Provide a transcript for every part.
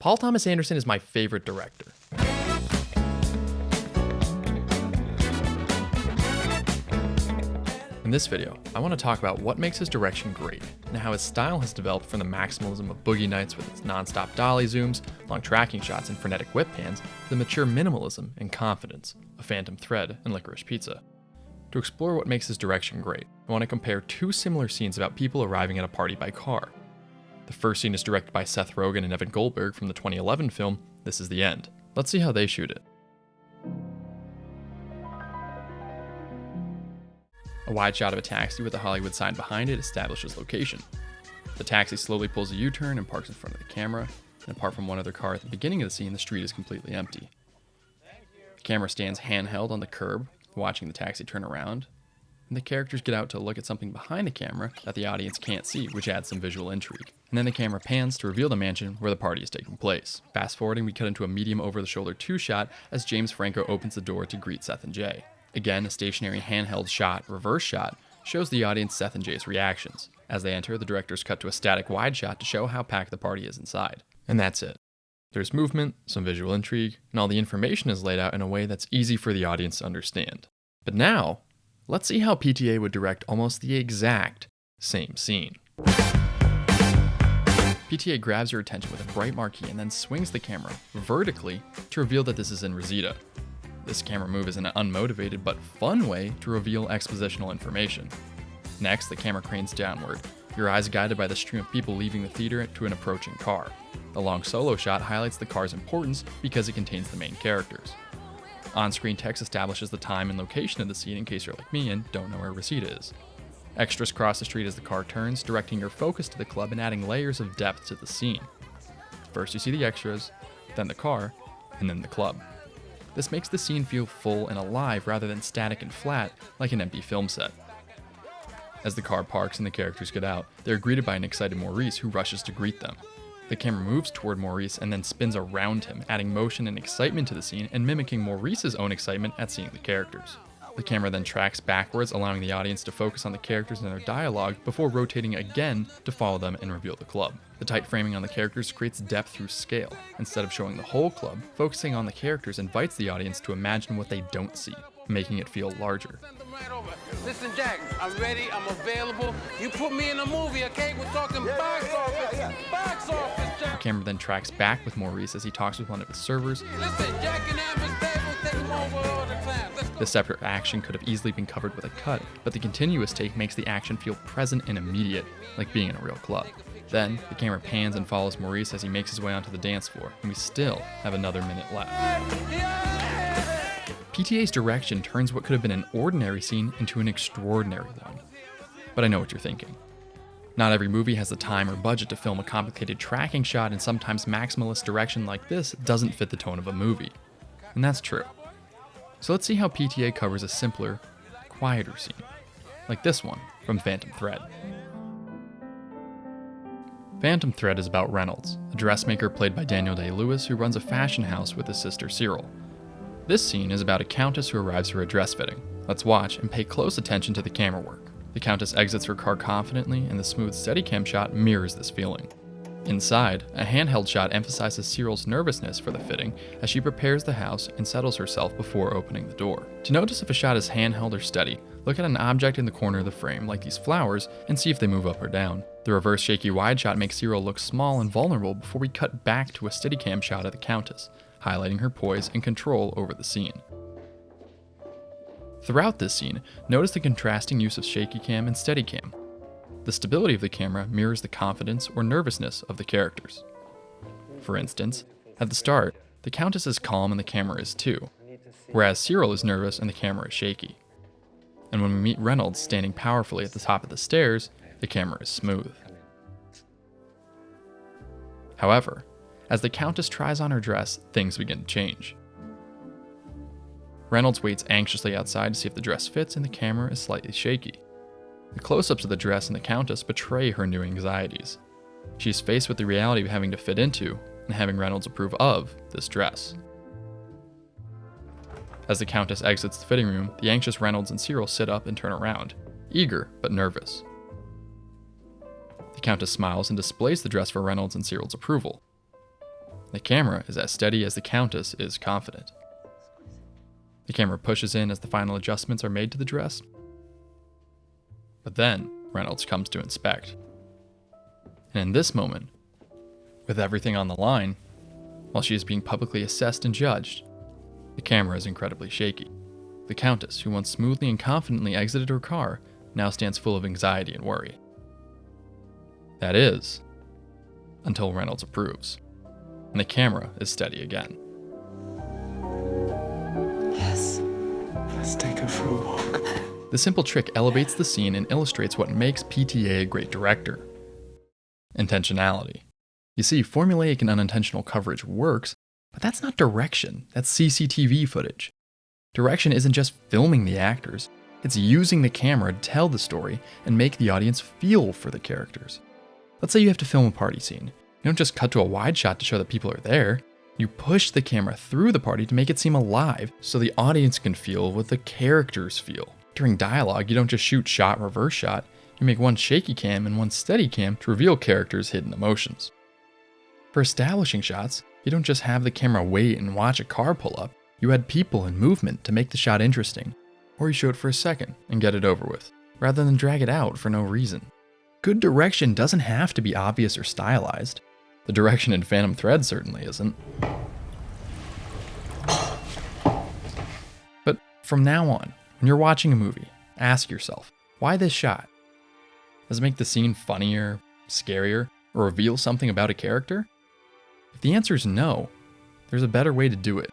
Paul Thomas Anderson is my favorite director. In this video, I want to talk about what makes his direction great, and how his style has developed from the maximalism of Boogie Nights with its non-stop dolly zooms, long tracking shots, and frenetic whip pans, to the mature minimalism and confidence of Phantom Thread and Licorice Pizza. To explore what makes his direction great, I want to compare two similar scenes about people arriving at a party by car. The first scene is directed by Seth Rogen and Evan Goldberg from the 2011 film This Is the End. Let's see how they shoot it. A wide shot of a taxi with a Hollywood sign behind it establishes location. The taxi slowly pulls a U-turn and parks in front of the camera, and apart from one other car at the beginning of the scene, the street is completely empty. The camera stands handheld on the curb, watching the taxi turn around, and the characters get out to look at something behind the camera that the audience can't see, which adds some visual intrigue. And then the camera pans to reveal the mansion where the party is taking place. Fast forwarding, we cut into a medium over-the-shoulder two-shot as James Franco opens the door to greet Seth and Jay. Again, a stationary handheld shot, reverse shot, shows the audience Seth and Jay's reactions. As they enter, the directors cut to a static wide shot to show how packed the party is inside. And that's it. There's movement, some visual intrigue, and all the information is laid out in a way that's easy for the audience to understand. But now, let's see how PTA would direct almost the exact same scene. PTA grabs your attention with a bright marquee and then swings the camera vertically to reveal that this is in Rosita. This camera move is an unmotivated but fun way to reveal expositional information. Next, the camera cranes downward, your eyes guided by the stream of people leaving the theater to an approaching car. The long solo shot highlights the car's importance because it contains the main characters. On-screen text establishes the time and location of the scene in case you're like me and don't know where Rosita is. Extras cross the street as the car turns, directing your focus to the club and adding layers of depth to the scene. First you see the extras, then the car, and then the club. This makes the scene feel full and alive rather than static and flat like an empty film set. As the car parks and the characters get out, they are greeted by an excited Maurice who rushes to greet them. The camera moves toward Maurice and then spins around him, adding motion and excitement to the scene and mimicking Maurice's own excitement at seeing the characters. The camera then tracks backwards, allowing the audience to focus on the characters and their dialogue before rotating again to follow them and reveal the club. The tight framing on the characters creates depth through scale. Instead of showing the whole club, focusing on the characters invites the audience to imagine what they don't see, making it feel larger. Listen, Jack, I'm ready, I'm available. You put me in a movie, okay? We're talking box office. Box office, Jack. The camera then tracks back with Maurice as he talks with one of his servers. Listen, Jack and Amber's table, take them over all the time. The separate action could have easily been covered with a cut, but the continuous take makes the action feel present and immediate, like being in a real club. Then, the camera pans and follows Maurice as he makes his way onto the dance floor, and we still have another minute left. PTA's direction turns what could have been an ordinary scene into an extraordinary one. But I know what you're thinking. Not every movie has the time or budget to film a complicated tracking shot, and sometimes maximalist direction like this doesn't fit the tone of a movie. And that's true. So let's see how PTA covers a simpler, quieter scene, like this one from Phantom Thread. Phantom Thread is about Reynolds, a dressmaker played by Daniel Day-Lewis who runs a fashion house with his sister Cyril. This scene is about a countess who arrives for a dress fitting. Let's watch and pay close attention to the camera work. The countess exits her car confidently, and the smooth Steadicam shot mirrors this feeling. Inside, a handheld shot emphasizes Cyril's nervousness for the fitting as she prepares the house and settles herself before opening the door. To notice if a shot is handheld or steady, look at an object in the corner of the frame, like these flowers, and see if they move up or down. The reverse shaky wide shot makes Cyril look small and vulnerable before we cut back to a Steadicam shot of the countess, highlighting her poise and control over the scene. Throughout this scene, notice the contrasting use of shaky cam and Steadicam. The stability of the camera mirrors the confidence or nervousness of the characters. For instance, at the start, the Countess is calm and the camera is too, whereas Cyril is nervous and the camera is shaky. And when we meet Reynolds standing powerfully at the top of the stairs, the camera is smooth. However, as the Countess tries on her dress, things begin to change. Reynolds waits anxiously outside to see if the dress fits, and the camera is slightly shaky. The close-ups of the dress and the Countess betray her new anxieties. She is faced with the reality of having to fit into, and having Reynolds approve of, this dress. As the Countess exits the fitting room, the anxious Reynolds and Cyril sit up and turn around, eager but nervous. The Countess smiles and displays the dress for Reynolds and Cyril's approval. The camera is as steady as the Countess is confident. The camera pushes in as the final adjustments are made to the dress. But then, Reynolds comes to inspect. And in this moment, with everything on the line, while she is being publicly assessed and judged, the camera is incredibly shaky. The Countess, who once smoothly and confidently exited her car, now stands full of anxiety and worry. That is, until Reynolds approves, and the camera is steady again. Yes. Let's take her for a walk. The simple trick elevates the scene and illustrates what makes PTA a great director. Intentionality. You see, formulaic and unintentional coverage works, but that's not direction, that's CCTV footage. Direction isn't just filming the actors, it's using the camera to tell the story and make the audience feel for the characters. Let's say you have to film a party scene. You don't just cut to a wide shot to show that people are there. You push the camera through the party to make it seem alive so the audience can feel what the characters feel. During dialogue, you don't just shoot shot, reverse shot. You make one shaky cam and one steady cam to reveal characters' hidden emotions. For establishing shots, you don't just have the camera wait and watch a car pull up. You add people and movement to make the shot interesting. Or you show it for a second and get it over with, rather than drag it out for no reason. Good direction doesn't have to be obvious or stylized. The direction in Phantom Thread certainly isn't. But from now on, when you're watching a movie, ask yourself, why this shot? Does it make the scene funnier, scarier, or reveal something about a character? If the answer is no, there's a better way to do it.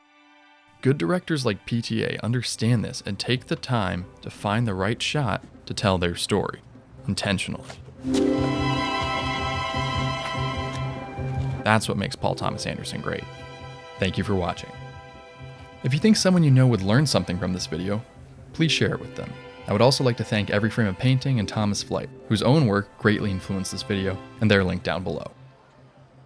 Good directors like PTA understand this and take the time to find the right shot to tell their story, intentionally. That's what makes Paul Thomas Anderson great. Thank you for watching. If you think someone you know would learn something from this video, please share it with them. I would also like to thank Every Frame of Painting and Thomas Flight, whose own work greatly influenced this video, and they're linked down below.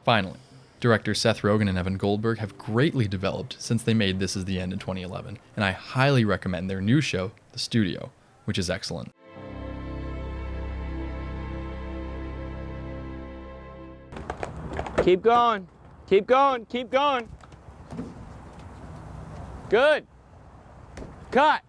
Finally, directors Seth Rogen and Evan Goldberg have greatly developed since they made This Is the End in 2011, and I highly recommend their new show, The Studio, which is excellent. Keep going. Keep going. Keep going. Good. Cut.